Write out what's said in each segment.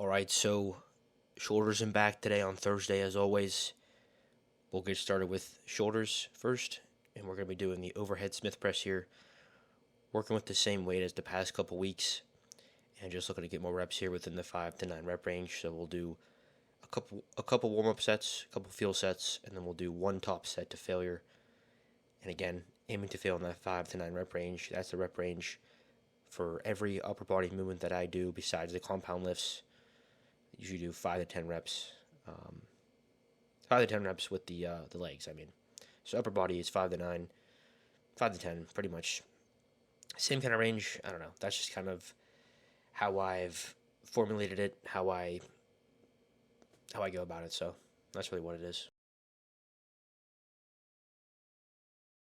Alright, so shoulders and back today on Thursday as always. We'll get started with shoulders first, and we're going to be doing the overhead Smith press here. Working with the same weight as the past couple weeks, and just looking to get more reps here within the 5 to 9 rep range. So we'll do a couple warm-up sets, a couple feel sets, and then we'll do one top set to failure. And again, aiming to fail in that 5 to 9 rep range. That's the rep range for every upper body movement that I do besides the compound lifts. Usually do 5 to 10 reps. 5 to 10 reps with the legs, I mean. So upper body is 5 to 9, 5 to 10, pretty much. Same kind of range. I don't know. That's just kind of how I've formulated it, how I go about it. So that's really what it is.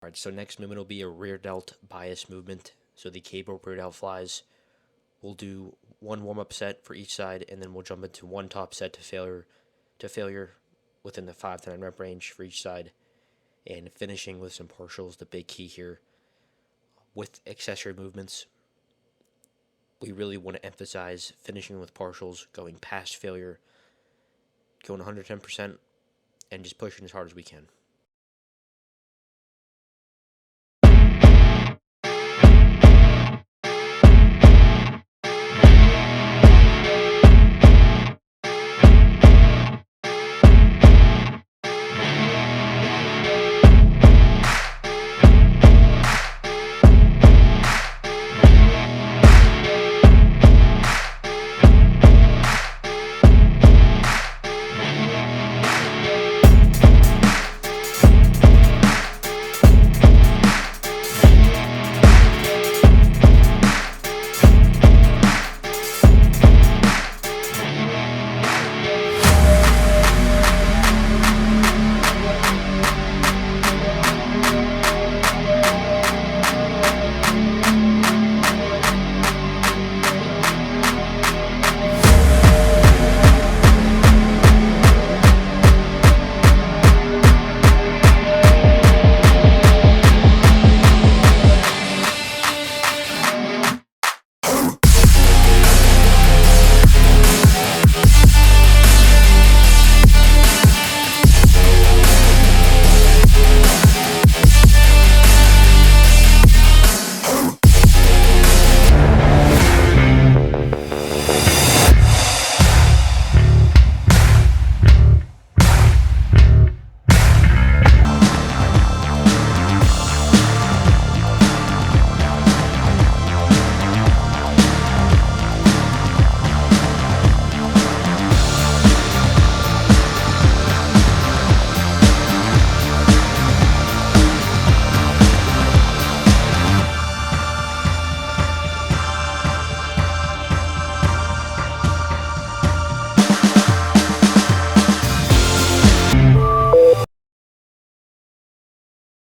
All right. So next movement will be a rear delt bias movement. So the cable rear delt flies. We'll do one warm-up set for each side, and then we'll jump into one top set to failure within the 5 to 9 rep range for each side, and finishing with some partials. The big key here with accessory movements, we really want to emphasize finishing with partials, going past failure, going 110%, and just pushing as hard as we can.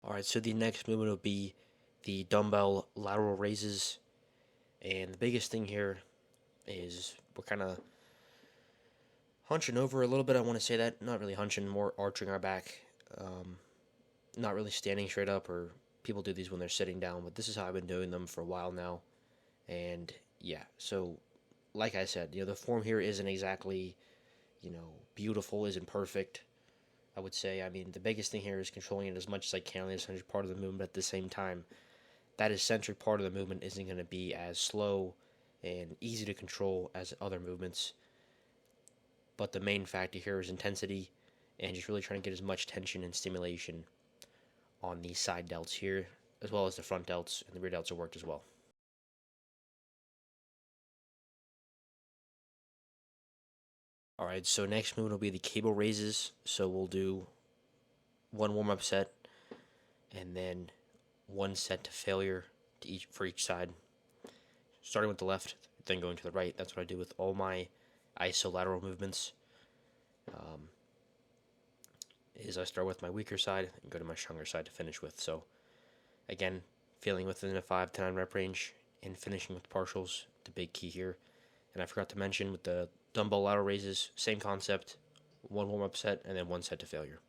Alright, so the next movement will be the dumbbell lateral raises. And the biggest thing here is we're kind of hunching over a little bit. I want to say that. Not really hunching, more arching our back. Not really standing straight up, or people do these when they're sitting down. But this is how I've been doing them for a while now. And yeah, so like I said, the form here isn't exactly, beautiful, isn't perfect. I would say, the biggest thing here is controlling it as much as I can on the eccentric part of the movement. At the same time, that eccentric part of the movement isn't going to be as slow and easy to control as other movements. But the main factor here is intensity, and just really trying to get as much tension and stimulation on these side delts here, as well as the front delts, and the rear delts are worked as well. Alright, so next movement will be the cable raises. So we'll do one warm-up set, and then one set to failure for each side. Starting with the left, then going to the right. That's what I do with all my isolateral movements. Is I start with my weaker side and go to my stronger side to finish with. So again, feeling within a 5 to 9 rep range and finishing with partials, the big key here. And I forgot to mention with the dumbbell lateral raises, same concept, one warm-up set and then one set to failure.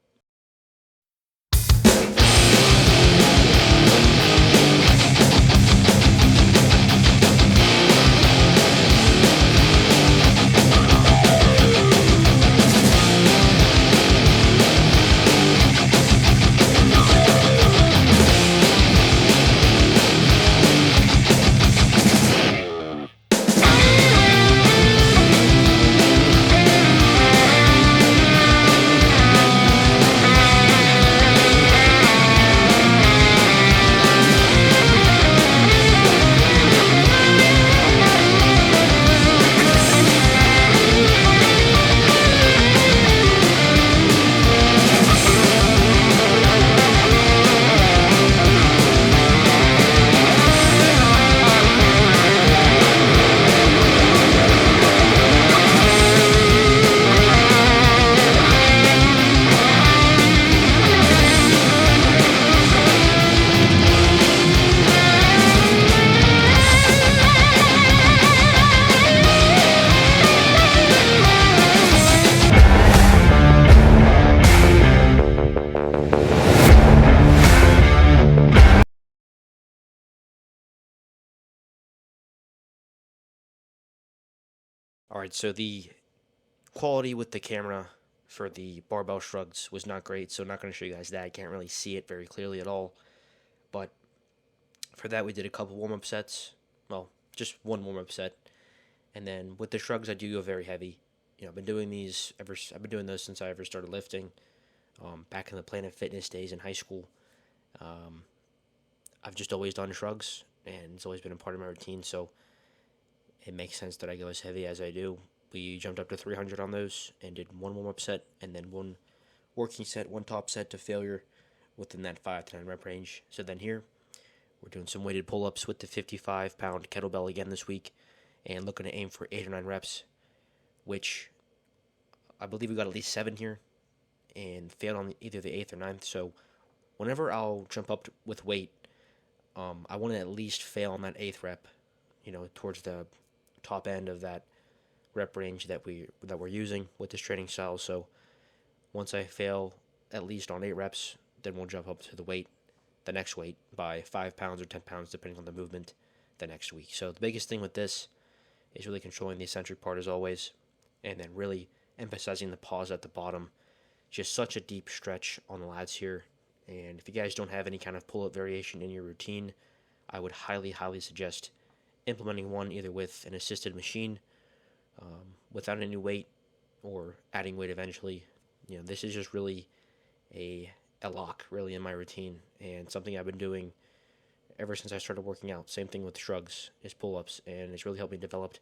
Alright, so the quality with the camera for the barbell shrugs was not great, so I'm not going to show you guys that. I can't really see it very clearly at all. But for that, we did a couple warm-up sets. Well, just one warm-up set. And then with the shrugs, I do go very heavy. I've been doing I've been doing those since I ever started lifting. Back in the Planet Fitness days in high school. I've just always done shrugs, and it's always been a part of my routine, so it makes sense that I go as heavy as I do. We jumped up to 300 on those and did one warm-up set and then one working set, one top set to failure within that 5 to 9 rep range. So then here, we're doing some weighted pull-ups with the 55-pound kettlebell again this week and looking to aim for 8 or 9 reps, which I believe we got at least 7 here and failed on either the 8th or 9th. So whenever I'll jump up with weight, I want to at least fail on that 8th rep, towards the top end of that rep range that we're using with this training style. So once I fail at least on 8 reps, then we'll jump up to the next weight by 5 pounds or 10 pounds depending on the movement the next week. So the biggest thing with this is really controlling the eccentric part as always, and then really emphasizing the pause at the bottom. Just such a deep stretch on the lats here. And if you guys don't have any kind of pull-up variation in your routine, I would highly, highly suggest implementing one either with an assisted machine, without any weight, or adding weight eventually. This is just really a lock, really, in my routine, and something I've been doing ever since I started working out. Same thing with shrugs, is pull-ups, and it's really helped me develop,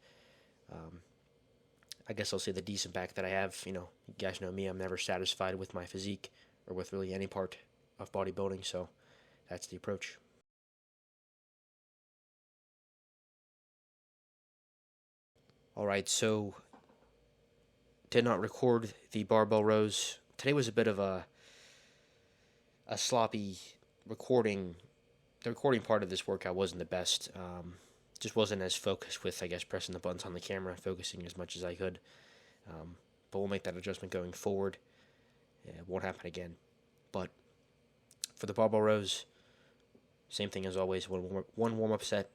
I guess I'll say, the decent back that I have. You guys know me, I'm never satisfied with my physique, or with really any part of bodybuilding, so that's the approach. Alright, so did not record the barbell rows. Today was a bit of a sloppy recording. The recording part of this workout wasn't the best. Just wasn't as focused with, I guess, pressing the buttons on the camera, focusing as much as I could. But we'll make that adjustment going forward. It won't happen again. But for the barbell rows, same thing as always. One warm-up set,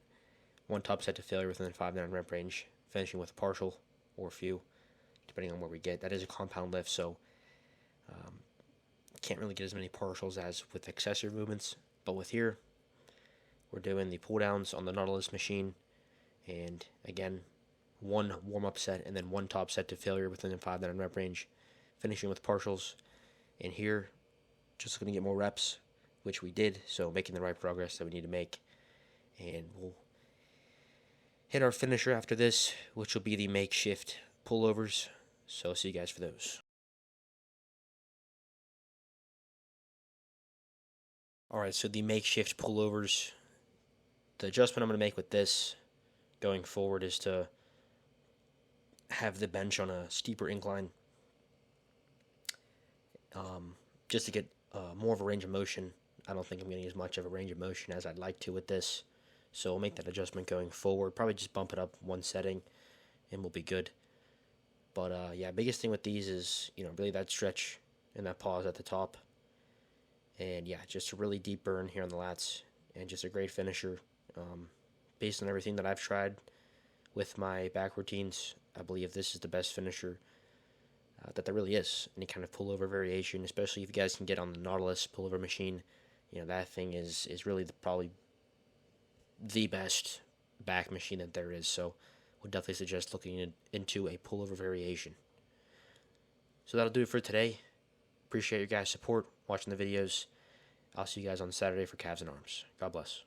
one top set to failure within the 5 to 9 rep range, finishing with a partial or a few, depending on where we get. That is a compound lift, so can't really get as many partials as with accessory movements. But with here, we're doing the pull downs on the Nautilus machine, and again, one warm-up set and then one top set to failure within the 5 to 9 rep range, finishing with partials. And here, just looking to get more reps, which we did, so making the right progress that we need to make. And we'll hit our finisher after this, which will be the makeshift pullovers. So see you guys for those. Alright, so the makeshift pullovers. The adjustment I'm going to make with this going forward is to have the bench on a steeper incline, just to get more of a range of motion. I don't think I'm getting as much of a range of motion as I'd like to with this, so we'll make that adjustment going forward. Probably just bump it up one setting, and we'll be good. But yeah, biggest thing with these is really that stretch and that pause at the top, and yeah, just a really deep burn here on the lats, and just a great finisher. Based on everything that I've tried with my back routines, I believe this is the best finisher that there really is. Any kind of pullover variation, especially if you guys can get on the Nautilus pullover machine, that thing is really probably the best back machine that there is. So would definitely suggest looking into a pullover variation. So that'll do it for today. Appreciate your guys' support, watching the videos. I'll see you guys on Saturday for calves and arms. God bless.